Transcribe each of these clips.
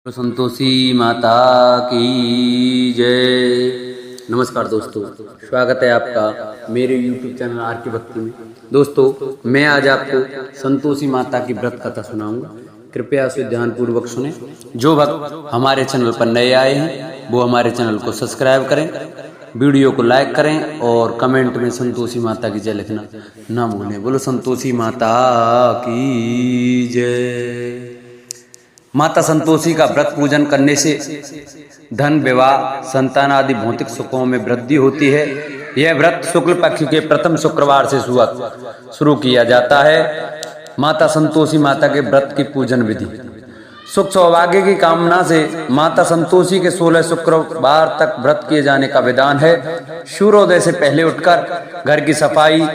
संतोषी माता की जय। नमस्कार दोस्तों, स्वागत है आपका मेरे YouTube चैनल आर के भक्ति में। दोस्तों, मैं आज आपको संतोषी माता की व्रत कथा सुनाऊंगा। कृपया उसे ध्यानपूर्वक सुने। जो भक्त हमारे चैनल पर नए आए हैं वो हमारे चैनल को सब्सक्राइब करें, वीडियो को लाइक करें और कमेंट में संतोषी माता की जय लिखना ना भूलें। बोलो संतोषी माता की जय। माता संतोषी का व्रत पूजन करने से धन, विवाह, संतान आदि भौतिक सुखों में वृद्धि होती है। यह व्रत शुक्ल पक्ष के प्रथम शुक्रवार से शुरू किया जाता है। माता संतोषी माता के व्रत की पूजन विधि। सुख सौभाग्य की कामना से माता संतोषी के 16 शुक्रवार तक व्रत किए जाने का विधान है। सूर्योदय से पहले उठकर घर की सफाई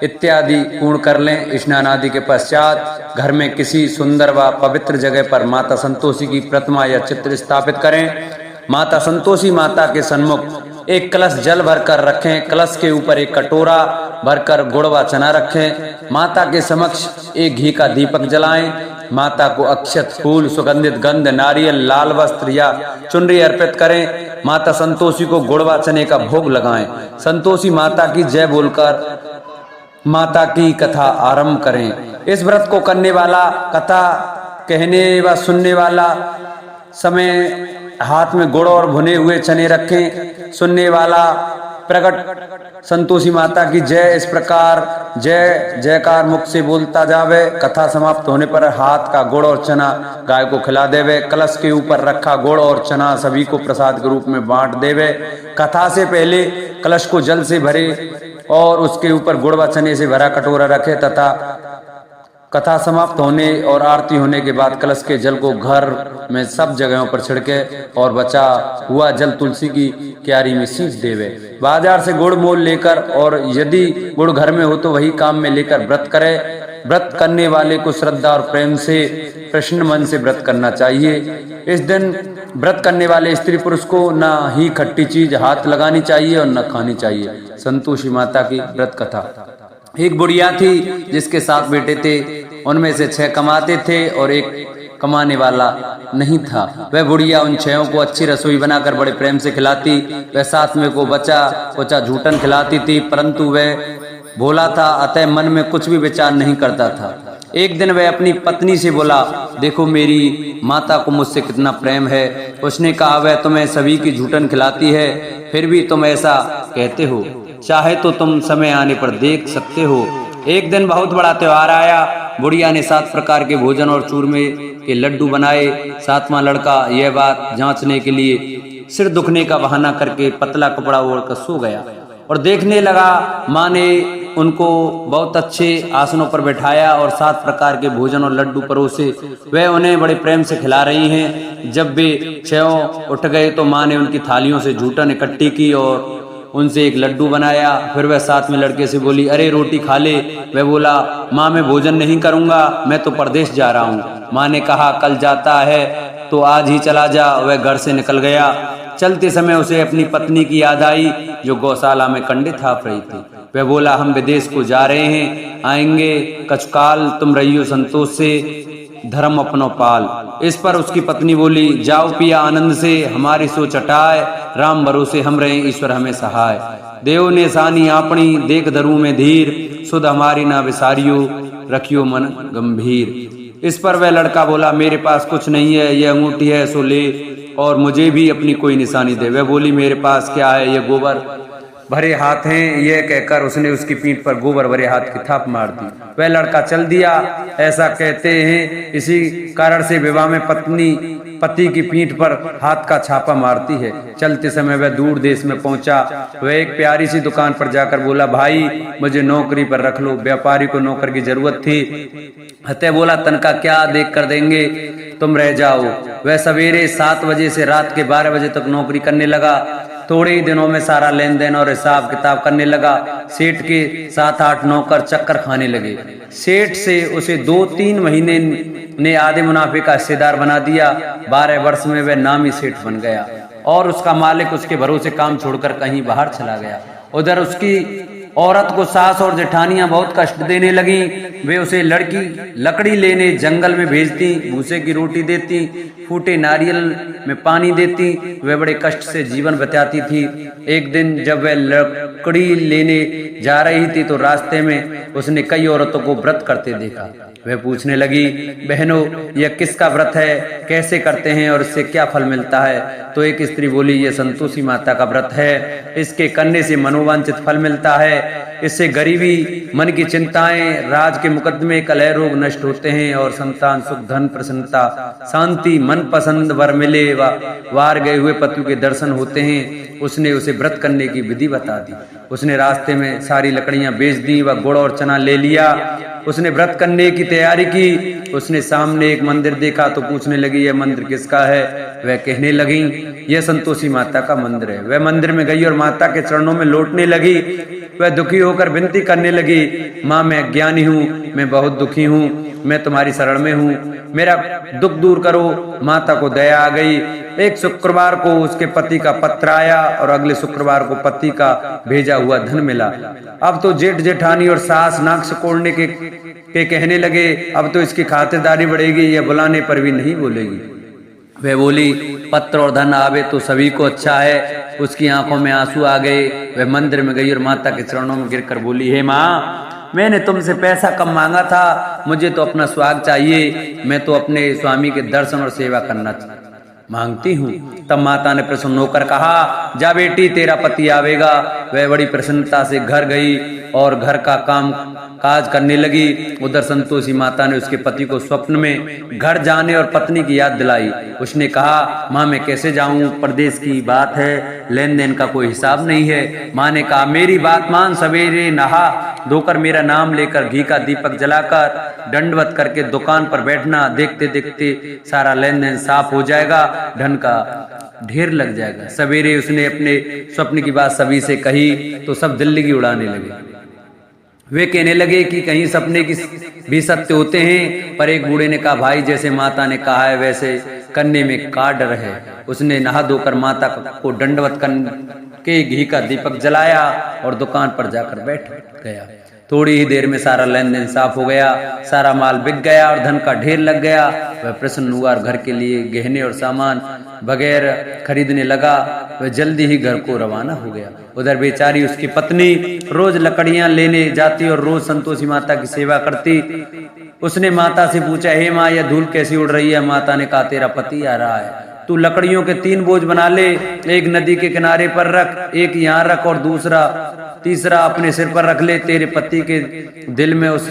इत्यादि पूर्ण कर लें। स्नान आदि के पश्चात घर में किसी सुंदर व पवित्र जगह पर माता संतोषी की प्रतिमा या चित्र स्थापित करें। माता संतोषी माता के सन्मुख एक कलश जल भरकर रखें। कलश के ऊपर एक कटोरा भरकर गुड़ व चना रखें। माता के समक्ष एक घी का दीपक जलाएं। माता को अक्षत, फूल, सुगंधित गंध, नारियल, लाल वस्त्र या चुनरी अर्पित करें। माता संतोषी को गुड़ व चने का भोग लगाएं। संतोषी माता की जय बोलकर माता की कथा आरंभ करें। इस व्रत को करने वाला, कथा कहने व सुनने वाला समय हाथ में गुड़ और भुने हुए चने रखें। सुनने वाला प्रकट संतोषी माता की जय इस प्रकार जय जयकार मुख से बोलता जावे। कथा समाप्त होने पर हाथ का गुड़ और चना गाय को खिला देवे। कलश के ऊपर रखा गुड़ और चना सभी को प्रसाद के रूप में बांट देवे। कथा से पहले कलश को जल से भरे और उसके ऊपर गुड़ व चने से भरा कटोरा रखे तथा कथा समाप्त होने और आरती होने के बाद कलश के जल को घर में सब जगहों पर छिड़के और बचा हुआ जल तुलसी की क्यारी में सींच देवे। बाजार से गुड़ मोल लेकर और यदि गुड़ घर में हो तो वही काम में लेकर व्रत करे। व्रत करने वाले को श्रद्धा और प्रेम से प्रसन्न मन से व्रत करना चाहिए। इस दिन व्रत करने वाले स्त्री पुरुष को न ही खट्टी चीज हाथ लगानी चाहिए और न खानी चाहिए। संतोषी माता की व्रत कथा। एक बुढ़िया थी जिसके 7 बेटे थे। उनमें से 6 कमाते थे और एक कमाने वाला नहीं था। वह बुढ़िया उन 6 को अच्छी रसोई बनाकर बड़े प्रेम से खिलाती। वह 7वें को बचा कुचा झूठन खिलाती थी, परंतु वह भोला था, अतः मन में कुछ भी विचार नहीं करता था। एक दिन वह अपनी पत्नी से बोला, देखो मेरी माता को मुझसे कितना प्रेम है। उसने कहा, वह तुम्हें सभी की झूठन खिलाती है, फिर भी तुम ऐसा कहते हो। चाहे तो तुम समय आने पर देख सकते हो। एक दिन बहुत बड़ा त्योहार आया। बुढ़िया ने 7 प्रकार के भोजन और चूरमे के लड्डू बनाए। 7वां लड़का यह बात जांचने के लिए सिर दुखने का बहाना करके पतला कपड़ा ओढ़कर सो गया और देखने लगा। माँ ने उनको बहुत अच्छे आसनों पर बैठाया और 7 प्रकार के भोजन और लड्डू परोसे। वे उन्हें बड़े प्रेम से खिला रही हैं। जब वे 6 उठ गए तो माँ ने उनकी थालियों से झूठन इकट्ठी की और उनसे एक लड्डू बनाया। फिर वह 7वें लड़के से बोली, अरे रोटी खा ले। वह बोला, माँ मैं भोजन नहीं करूंगा, मैं तो परदेश जा रहा हूँ। माँ ने कहा, कल जाता है तो आज ही चला जा। वह घर से निकल गया। चलते समय उसे अपनी पत्नी की याद आई जो गौशाला में कंडे थाप रही थी। वह बोला, हम विदेश को जा रहे हैं, आएंगे कछकाल, तुम रहियो संतोष से, धर्म अपनो पाल। इस पर उसकी पत्नी बोली, जाओ पिया आनंद से, हमारी सोच हटाए, राम भरोसे हम रहे, ईश्वर हमें सहाय। देव ने सानी आपनी, देख धरू में धीर, सुध हमारी ना विसारियो, रखियो मन गंभीर। इस पर वह लड़का बोला, मेरे पास कुछ नहीं है, यह अंगूठी है सो ले और मुझे भी अपनी कोई निशानी दे। वह बोली, मेरे पास क्या है, यह गोबर भरे हाथ हैं। यह कहकर उसने उसकी पीठ पर गोबर भरे हाथ की थाप मार दी। वह लड़का चल दिया। ऐसा कहते हैं इसी कारण से विवाह में पत्नी पति की पीठ पर हाथ का छापा मारती है। चलते समय वह दूर देश में पहुंचा। वह एक प्यारी सी दुकान पर जाकर बोला, भाई मुझे नौकरी पर रख लो। व्यापारी को नौकर की जरूरत थी, अतः बोला, तनख्वाह क्या देख कर देंगे, तुम रह जाओ। वह सवेरे 7 बजे से रात के 12 बजे तक नौकरी करने लगा। थोड़े ही दिनों में सारा लेन देन और हिसाब किताब करने लगा। सेठ के 7-8 नौकर चक्कर खाने लगे। सेठ से उसे 2-3 महीने ने आधे मुनाफे का हिस्सेदार बना दिया। 12 वर्ष में वह नामी सेठ बन गया और उसका मालिक उसके भरोसे काम छोड़कर कहीं बाहर चला गया। उधर उसकी औरत को सास और जेठानियां बहुत कष्ट देने लगी। वे उसे लकड़ी लेने जंगल में भेजती, भूसे की रोटी देती, फूटे नारियल में पानी देती। वह बड़े कष्ट से जीवन बिताती थी। एक दिन जब वह लकड़ी लेने जा रही थी तो रास्ते में उसने कई औरतों को व्रत करते देखा। वह पूछने लगी, बहनों, यह किसका व्रत है, कैसे करते हैं और इससे क्या फल मिलता है? तो एक स्त्री बोली, यह संतोषी माता का व्रत है। इसके करने से मनोवांछित फल मिलता है। इससे गरीबी, मन की चिंताएं, राज के मुकदमे, कलह रोग नष्ट होते हैं और संतान सुख, धन, प्रसन्नता, शांति, मन पसंद वर मिले, वार गए हुए पति के दर्शन होते हैं। उसने उसे व्रत करने की विधि बता दी। उसने रास्ते में सारी लकड़ियां बेच दी व गुड़ और चना ले लिया। उसने व्रत करने की तैयारी की। उसने सामने एक मंदिर देखा तो पूछने लगी, यह मंदिर किसका है? वह कहने लगी, यह संतोषी माता का मंदिर है। वह मंदिर में गई और माता के चरणों में लौटने लगी। वह दुखी होकर विनती करने लगी, माँ, मैं अज्ञानी हूँ, मैं बहुत दुखी हूँ, मैं तुम्हारी शरण में हूँ, मेरा दुख दूर करो। माता को दया आ गई। एक शुक्रवार को उसके पति का पत्र आया और अगले शुक्रवार को पति का भेजा हुआ धन मिला। अब तो जेठ जेठानी और सास नाक सिकोड़ने के कहने लगे, अब तो इसकी खातिरदारी बढ़ेगी, यह बुलाने पर भी नहीं बोलेगी। वह बोली, पत्र और धन आवे तो सभी को अच्छा है। उसकी आंखों में आंसू आ गए। वह मंदिर में गई और माता के चरणों में गिरकर बोली, हे माँ, मैंने तुमसे पैसा कम मांगा था, मुझे तो अपना स्वाग चाहिए। मैं तो अपने स्वामी के दर्शन और सेवा करना मांगती हूँ। तब माता ने प्रसन्न होकर कहा, जा बेटी, तेरा पति आवेगा। वह बड़ी प्रसन्नता से घर गई और घर का काम काज करने लगी। उधर संतोषी माता ने उसके पति को स्वप्न में घर जाने और पत्नी की याद दिलाई। उसने कहा, माँ, मैं कैसे जाऊं, परदेश की बात है, लेन देन का कोई हिसाब नहीं है। माँ ने कहा, मेरी बात मान, सवेरे नहा धोकर मेरा नाम लेकर घी का दीपक जलाकर दंडवत करके दुकान पर बैठना। देखते देखते सारा लेन देन साफ हो जाएगा, धन का ढेर लग जाएगा। सवेरे उसने अपने स्वप्न की बात सभी से कही तो सब दिल्ली की उड़ाने लगे। वे कहने लगे कि कहीं सपने की भी सत्य होते हैं। पर एक बूढ़े ने कहा, भाई, जैसे माता ने कहा है वैसे करने में का डर है। उसने नहा धोकर माता को दंडवत करके घी का दीपक जलाया और दुकान पर जाकर बैठ गया। थोड़ी ही देर में सारा लेन देन साफ हो गया, सारा माल बिक गया और धन का ढेर लग गया। वह प्रसन्न हुआ और घर के लिए गहने और सामान वगैरह खरीदने लगा। वह जल्दी ही घर को रवाना हो गया। उधर बेचारी उसकी पत्नी रोज लकड़ियां लेने जाती और रोज संतोषी माता की सेवा करती। उसने माता से पूछा, हे माँ, यह धूल कैसी उड़ रही है? माता ने कहा, तेरा पति आ रहा है, तू लकड़ियों के 3 बोझ बना ले, एक नदी के किनारे पर रख, एक यहाँ रख और तीसरा अपने सिर पर रख ले। तेरे पति के दिल में उस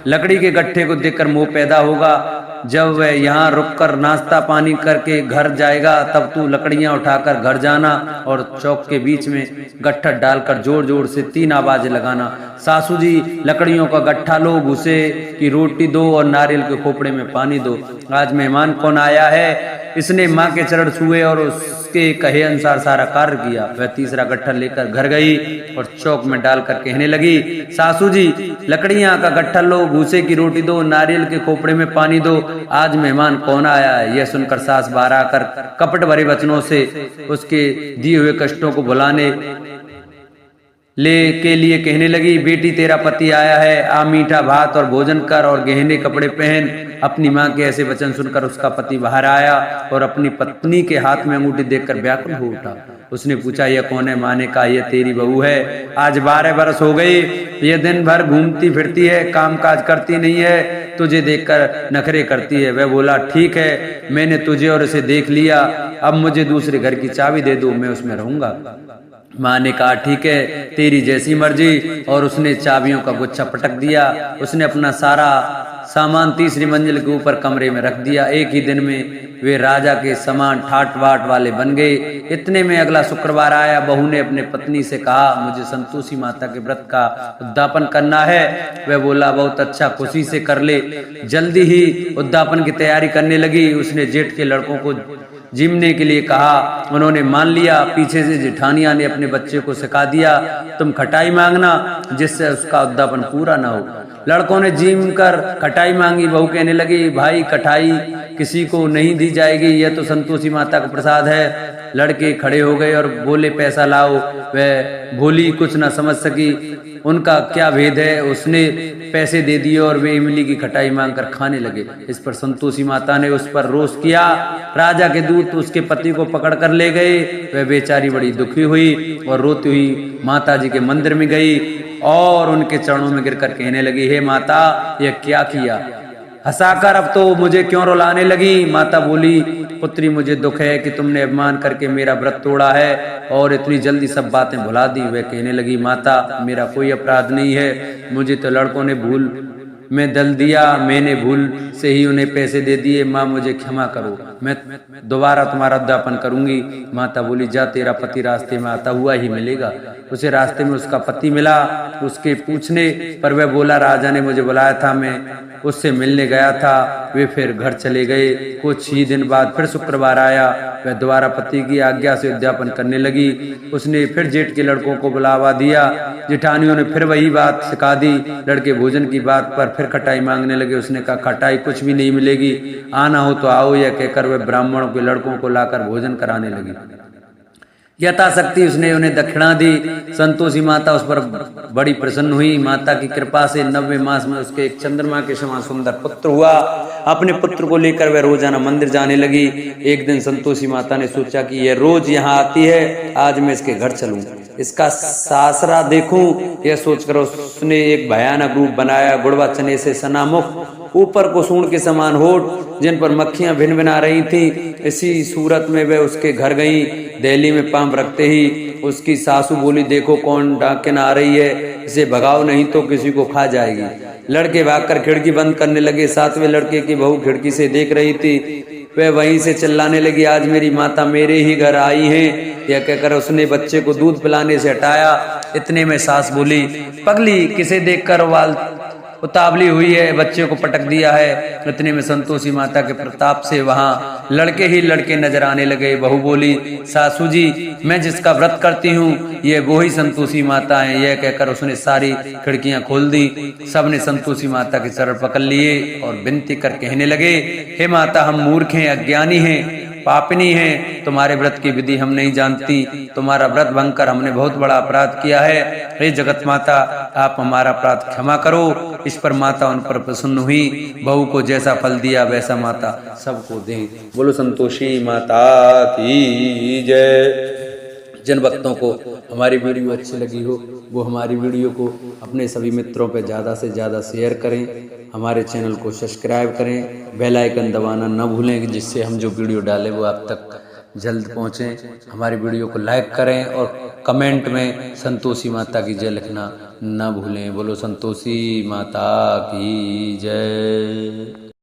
लकड़ी के गट्ठे को देखकर मोह पैदा होगा। जब वह यहाँ रुककर नाश्ता पानी करके घर जाएगा तब तू लकड़ियां उठाकर घर जाना और चौक के बीच में गट्ठा डालकर जोर जोर से 3 आवाजें लगाना, सासू जी, लकड़ियों का गट्ठा लो, भूसे की रोटी दो और नारियल के खोपड़े में पानी दो। आज मेहमान कौन आया है? इसने माँ के चरण छुए और उसके कहे अनुसार सारा कार्य किया। वह तीसरा गट्ठा लेकर घर गई और चौक में डालकर कहने लगी, सासू जी, लकड़ियां का गट्ठा लो, भूसे की रोटी दो, नारियल के खोपड़े में पानी दो। आज मेहमान कौन आया है? यह सुनकर सास बाहर आकर कपट भरे वचनों से उसके दिए हुए कष्टों को भुलाने के लिए कहने लगी, बेटी, तेरा पति आया है, आ मीठा भात और भोजन कर और गहने कपड़े पहन। अपनी माँ के ऐसे वचन सुनकर उसका पति बाहर आया और अपनी पत्नी के हाथ में अंगूठी देखकर व्याकुल हो उठा। उसने पूछा, यह कौन है? माँ ने कहा, यह तेरी बहू है। आज 12 बरस हो गई, यह दिन भर घूमती फिरती है, काम काज करती नहीं है, तुझे देखकर नखरे करती है। वह बोला, ठीक है, मैंने तुझे और इसे देख लिया, अब मुझे दूसरे घर की चाबी दे दो, मैं उसमें रहूंगा। माँ ने कहा, ठीक है, तेरी जैसी मर्जी। और उसने चाबियों का गुच्छा पटक दिया। उसने अपना सारा सामान तीसरी मंजिल के ऊपर कमरे में रख दिया। एक ही दिन में वे राजा के समान ठाट बाट वाले बन गए। इतने में अगला शुक्रवार आया। बहू ने अपने पत्नी से कहा, मुझे संतोषी माता के व्रत का उद्यापन करना है। वह बोला, बहुत अच्छा, खुशी से कर ले। जल्दी ही उद्यापन की तैयारी करने लगी। उसने जेठ के लड़कों को जिमने के लिए कहा। उन्होंने मान लिया। पीछे से जेठानिया ने अपने बच्चे को सिखा दिया, तुम खटाई मांगना जिससे उसका उद्यापन पूरा ना हो। लड़कों ने जिम कर खटाई मांगी। बहू कहने लगी, भाई, खटाई किसी को नहीं दी जाएगी, यह तो संतोषी माता का प्रसाद है। लड़के खड़े हो गए और बोले पैसा लाओ। वह भोली कुछ ना समझ सकी उनका क्या भेद है, उसने पैसे दे दिए और वे इमली की खटाई मांगकर खाने लगे। इस पर संतोषी माता ने उस पर रोष किया। राजा के दूत उसके पति को पकड़ कर ले गए। वह बेचारी बड़ी दुखी हुई और रोती हुई माता जी के मंदिर में गई और उनके चरणों में गिरकर कहने लगी, हे माता, यह क्या किया? हंसाकर अब तो मुझे क्यों रुलाने लगी? माता बोली, पुत्री, मुझे दुख है कि तुमने अपमान करके मेरा व्रत तोड़ा है और इतनी जल्दी सब बातें भुला दी। वह कहने लगी, माता, मेरा कोई अपराध नहीं है, मुझे तो लड़कों ने भूल में दल दिया, मैंने भूल से ही उन्हें पैसे दे दिए। माँ, मुझे क्षमा करो, मैं दोबारा तुम्हारा उद्यापन करूंगी। माता बोली, जा, तेरा पति रास्ते में आता हुआ ही मिलेगा। उसे रास्ते में उसका पति मिला। उसके पूछने पर वह बोला, राजा ने मुझे बुलाया था, मैं उससे मिलने गया था। वे फिर घर चले गए। कुछ ही दिन बाद फिर शुक्रवार आया। वह दोबारा पति की आज्ञा से उद्यापन करने लगी। उसने फिर जेठ के लड़कों को बुलावा दिया। जेठानियों ने फिर वही बात सिखा दी। लड़के भोजन की बात पर फिर खटाई मांगने लगे। उसने कहा, खटाई कुछ भी नहीं मिलेगी, आना हो तो आओ। यह कहकर वह ब्राह्मणों के लड़कों को लाकर भोजन कराने लगी। यथाशक्ति उसने उन्हें दक्षिणा दी। संतोषी माता उस पर बड़ी प्रसन्न हुई। माता की कृपा से 90वें मास में उसके एक चंद्रमा के समान सुंदर पुत्र हुआ। अपने पुत्र को लेकर वह रोजाना मंदिर जाने लगी। एक दिन संतोषी माता ने सोचा कि यह रोज यहाँ आती है, आज मैं इसके घर चलूं, इसका सासरा देखूं। यह सोचकर उसने एक भयानक रूप बनाया। गुड़वा चने से सनामुख, ऊपर को सूंड के समान होठ, जिन पर मक्खियां भिन भिना रही थी। इसी सूरत में वह उसके घर गई। दहली में पांव रखते ही उसकी सासू बोली, देखो कौन डाकिन आ रही है, इसे भगाओ नहीं तो किसी को खा जाएगी। लड़के भागकर खिड़की बंद करने लगे। सातवें लड़के की बहू खिड़की से देख रही थी। वह वहीं से चिल्लाने लगी, आज मेरी माता मेरे ही घर आई है। यह कहकर उसने बच्चे को दूध पिलाने से हटाया। इतने में सास बोली, पगली, किसे देखकर वाल उतावली हुई है, बच्चे को पटक दिया है। इतने में संतोषी माता के प्रताप से वहां लड़के ही लड़के नजर आने लगे। बहू बोली, सासू जी, मैं जिसका व्रत करती हूँ ये वो ही संतोषी माता है। यह कहकर उसने सारी खिड़कियां खोल दी। सबने संतोषी माता के चरण पकड़ लिए और विनती कर कहने लगे, हे माता, हम मूर्ख हैं, अज्ञानी हैं, पापिनी हैं, तुम्हारे व्रत की विधि हम नहीं जानती। तुम्हारा व्रत भंग कर हमने बहुत बड़ा अपराध किया है। हे जगत माता, आप हमारा अपराध क्षमा करो। इस पर माता उन पर प्रसन्न हुई। बहू को जैसा फल दिया वैसा माता सबको दे। बोलो संतोषी माता की जय। जिन भक्तों को हमारी वीडियो अच्छी लगी हो वो हमारी वीडियो को अपने सभी मित्रों पे ज़्यादा से ज़्यादा शेयर करें। हमारे चैनल को सब्सक्राइब करें, बेल आइकन दबाना न भूलें, जिससे हम जो वीडियो डालें वो आप तक जल्द पहुँचें। हमारी वीडियो को लाइक करें और कमेंट में संतोषी माता की जय लिखना न भूलें। बोलो संतोषी माता की जय।